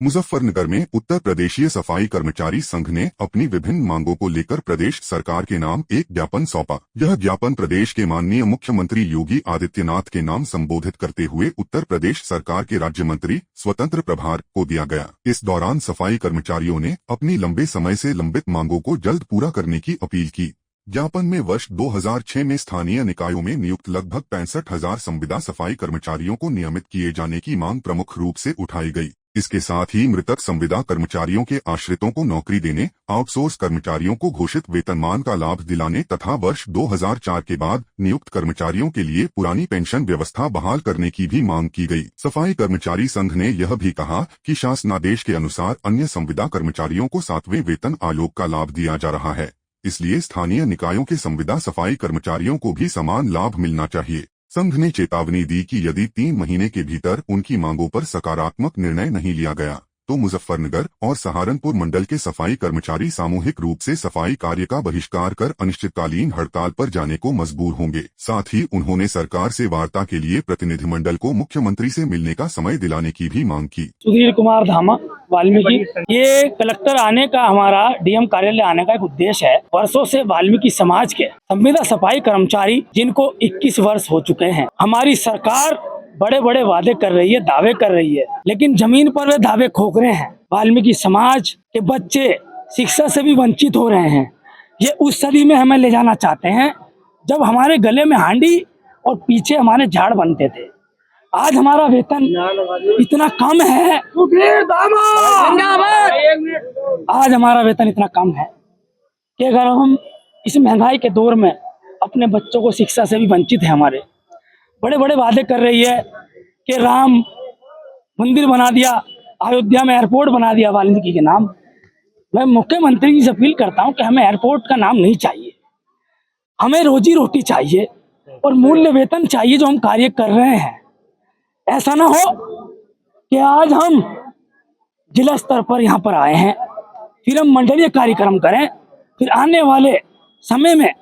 मुजफ्फरनगर में उत्तर प्रदेशीय सफाई कर्मचारी संघ ने अपनी विभिन्न मांगों को लेकर प्रदेश सरकार के नाम एक ज्ञापन सौंपा। यह ज्ञापन प्रदेश के माननीय मुख्यमंत्री योगी आदित्यनाथ के नाम संबोधित करते हुए उत्तर प्रदेश सरकार के राज्य मंत्री स्वतंत्र प्रभार को दिया गया। इस दौरान सफाई कर्मचारियों ने अपनी लंबे समय से लंबित मांगों को जल्द पूरा करने की अपील की। ज्ञापन में वर्ष 2006 में स्थानीय निकायों में नियुक्त लगभग 65,000 संविदा सफाई कर्मचारियों को नियमित किए जाने की मांग प्रमुख रूप से उठाई गई। इसके साथ ही मृतक संविदा कर्मचारियों के आश्रितों को नौकरी देने, आउटसोर्स कर्मचारियों को घोषित वेतनमान का लाभ दिलाने तथा वर्ष 2004 के बाद नियुक्त कर्मचारियों के लिए पुरानी पेंशन व्यवस्था बहाल करने की भी मांग की गई। सफाई कर्मचारी संघ ने यह भी कहा कि शासनादेश के अनुसार अन्य संविदा कर्मचारियों को 7वें वेतन आयोग का लाभ दिया जा रहा है, इसलिए स्थानीय निकायों के संविदा सफाई कर्मचारियों को भी समान लाभ मिलना चाहिए। संघ ने चेतावनी दी कि यदि 3 महीने के भीतर उनकी मांगों पर सकारात्मक निर्णय नहीं लिया गया तो मुजफ्फरनगर और सहारनपुर मंडल के सफाई कर्मचारी सामूहिक रूप से सफाई कार्य का बहिष्कार कर अनिश्चितकालीन हड़ताल पर जाने को मजबूर होंगे। साथ ही उन्होंने सरकार से वार्ता के लिए प्रतिनिधिमंडल को मुख्यमंत्री से मिलने का समय दिलाने की भी मांग की। सुधीर कुमार धामा, वाल्मीकि। ये कलेक्टर आने का, हमारा डीएम कार्यालय आने का एक उद्देश्य है। वर्षों से वाल्मीकि समाज के संविदा सफाई कर्मचारी जिनको 21 वर्ष हो चुके हैं, हमारी सरकार बड़े बड़े वादे कर रही है, दावे कर रही है, लेकिन जमीन पर वे दावे खोखरे हैं। वाल्मीकि समाज के बच्चे शिक्षा से भी वंचित हो रहे हैं। ये उस सदी में हमें ले जाना चाहते हैं जब हमारे गले में हांडी और पीछे हमारे झाड़ बनते थे। आज हमारा वेतन इतना कम है, आज हमारा वेतन इतना कम है कि अगर हम इस महंगाई के दौर में अपने बच्चों को शिक्षा से भी वंचित है। हमारे बड़े बड़े वादे कर रही है कि राम मंदिर बना दिया, अयोध्या में एयरपोर्ट बना दिया वाल्मीकि के नाम। मैं मुख्यमंत्री जी से अपील करता हूं कि हमें एयरपोर्ट का नाम नहीं चाहिए, हमें रोजी रोटी चाहिए और मूल्य वेतन चाहिए जो हम कार्य कर रहे हैं। ऐसा ना हो कि आज हम जिला स्तर पर यहाँ पर आए हैं, फिर हम मंडलीय कार्यक्रम करें, फिर आने वाले समय में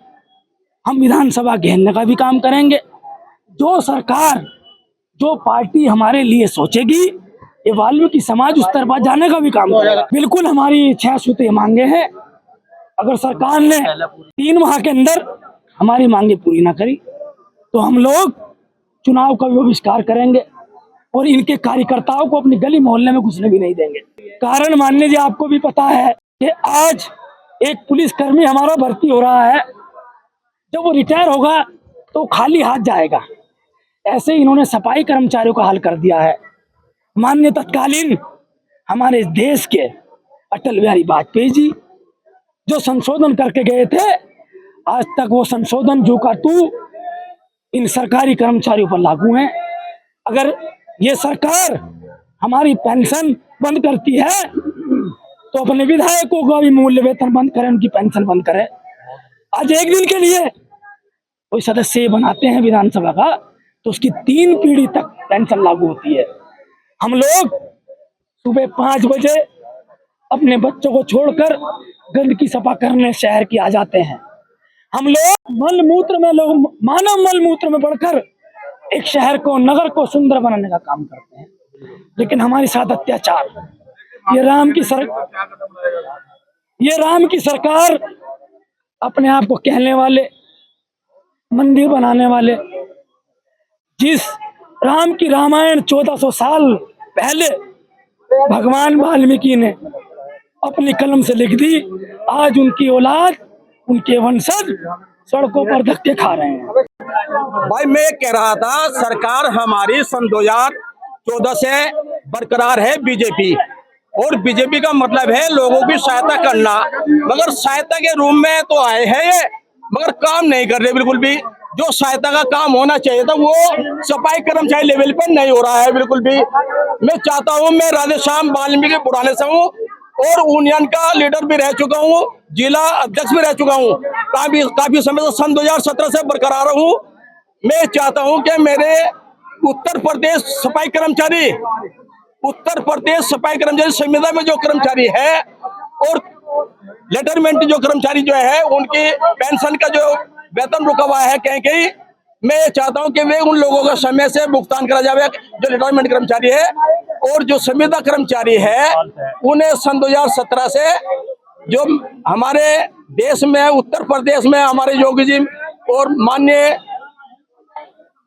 हम विधानसभा घेरने का भी काम करेंगे। जो सरकार, जो पार्टी हमारे लिए सोचेगी, ये वाल्मीकि समाज उस तरफ जाने का भी काम करेगा। बिल्कुल हमारी 6 सूत्रीय मांगे हैं। अगर सरकार ने 3 माह के अंदर हमारी मांगे पूरी ना करी तो हम लोग चुनाव का बहिष्कार करेंगे और इनके कार्यकर्ताओं को अपनी गली मोहल्ले में घुसने भी नहीं देंगे। कारण माननीय जी, आपको भी पता है कि आज एक पुलिसकर्मी हमारा भर्ती हो रहा है, जब वो रिटायर होगा तो खाली हाथ जाएगा। ऐसे इन्होंने सफाई कर्मचारियों का हाल कर दिया है। माननीय तत्कालीन हमारे देश के अटल बिहारी वाजपेयी जी जो संशोधन करके गए थे, आज तक वो संशोधन जो का तू इन सरकारी कर्मचारियों पर लागू है। अगर ये सरकार हमारी पेंशन बंद करती है तो अपने विधायकों का भी मूल्य वेतन बंद करे, उनकी पेंशन बंद करे। आज एक दिन के लिए कोई सदस्य बनाते हैं विधानसभा का तो उसकी 3 पीढ़ी तक पेंशन लागू होती है। हम लोग सुबह 5 बजे अपने बच्चों को छोड़कर गंदगी सफा करने शहर की आ जाते हैं। हम लोग मानव मल मूत्र में बढ़कर एक शहर को, नगर को सुंदर बनाने का काम करते हैं, लेकिन हमारे साथ अत्याचार। ये राम की सरकार, अपने आप को कहने वाले, मंदिर बनाने वाले, जिस राम की रामायण 1400 साल पहले भगवान वाल्मीकि ने अपनी कलम से लिख दी, आज उनकी औलाद, उनके वंशज सड़कों पर धक्के खा रहे हैं। भाई मैं कह रहा था, सरकार हमारी सन 2014 से बरकरार है बीजेपी, और बीजेपी का मतलब है लोगों की सहायता करना, मगर सहायता के रूप में तो आए हैं ये, मगर काम नहीं कर रहे बिल्कुल भी। जो सहायता का काम होना चाहिए था वो सफाई कर्मचारी लेवल पर नहीं हो रहा है बिल्कुल भी। मैं चाहता हूं, मैं राधेश्याम वाल्मीकि पुराने से हूँ और यूनियन का लीडर भी रह चुका हूँ, जिला अध्यक्ष भी रह चुका हूँ, काफी समय से सन 2017 से बरकरार हूँ। मैं चाहता हूँ कि मेरे उत्तर प्रदेश सफाई कर्मचारी संविदा में जो कर्मचारी है और लेटरमेंट जो कर्मचारी जो है, उनकी पेंशन का जो वेतन रुका हुआ है कहीं, मैं चाहता हूं कि वे उन लोगों का समय से भुगतान करा जाए जो रिटायरमेंट कर्मचारी है, और जो संविदा कर्मचारी है उन्हें सन 2017 से जो हमारे देश में उत्तर प्रदेश में हमारे योगी जी और माननीय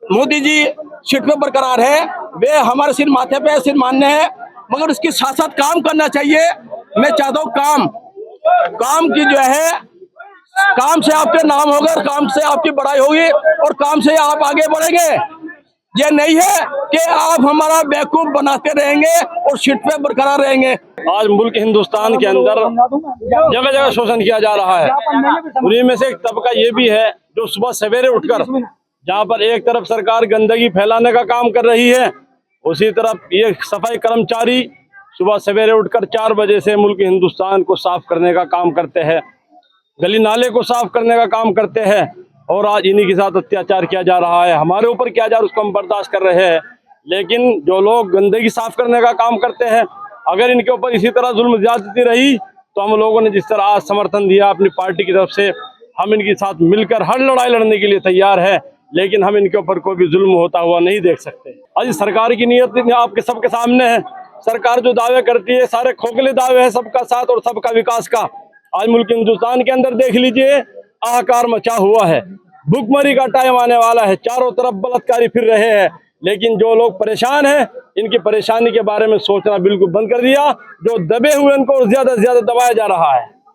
मोदी जी सीट पे बरकरार है, वे हमारे सिर माथे पे सिर मान्य है, मगर उसके साथ साथ काम करना चाहिए। मैं चाहता हूँ काम की जो है, काम से आपके नाम होगा, काम से आपकी बड़ाई होगी और काम से आप आगे बढ़ेंगे। ये नहीं है कि आप हमारा बेवकूफ बनाते रहेंगे और सीट पे बरकरार रहेंगे। आज मुल्क हिंदुस्तान के अंदर जगह जगह शोषण किया जा रहा है। उन्हीं में से एक तबका ये भी है जो सुबह सवेरे उठकर, जहाँ पर एक तरफ सरकार गंदगी फैलाने का काम कर रही है, उसी तरफ ये सफाई कर्मचारी सुबह सवेरे उठकर 4 बजे से मुल्क हिंदुस्तान को साफ करने का काम करते हैं, गली नाले को साफ करने का काम करते हैं। और आज इन्हीं के साथ अत्याचार किया जा रहा है, हमारे ऊपर किया जा रहा है, उसको हम बर्दाश्त कर रहे हैं। लेकिन जो लोग गंदगी साफ करने का काम करते हैं, अगर इनके ऊपर इसी तरह जुल्म ज्यादती रही तो हम लोगों ने जिस तरह आज समर्थन दिया अपनी पार्टी की तरफ से, हम इनके साथ मिलकर हर लड़ाई लड़ने के लिए तैयार है, लेकिन हम इनके ऊपर कोई भी जुल्म होता हुआ नहीं देख सकते। आज सरकार की नीयत आपके सबके सामने है। सरकार जो दावे करती है सारे खोखले दावे हैं, सबका साथ और सबका विकास का। आज मुल्क हिंदुस्तान के अंदर देख लीजिए, हाहाकार मचा हुआ है, भूखमरी का टाइम आने वाला है, चारों तरफ बलात्कारी फिर रहे हैं। लेकिन जो लोग परेशान हैं, इनकी परेशानी के बारे में सोचना बिल्कुल बंद कर दिया। जो दबे हुए उनको ज्यादा से ज्यादा दबाया जा रहा है।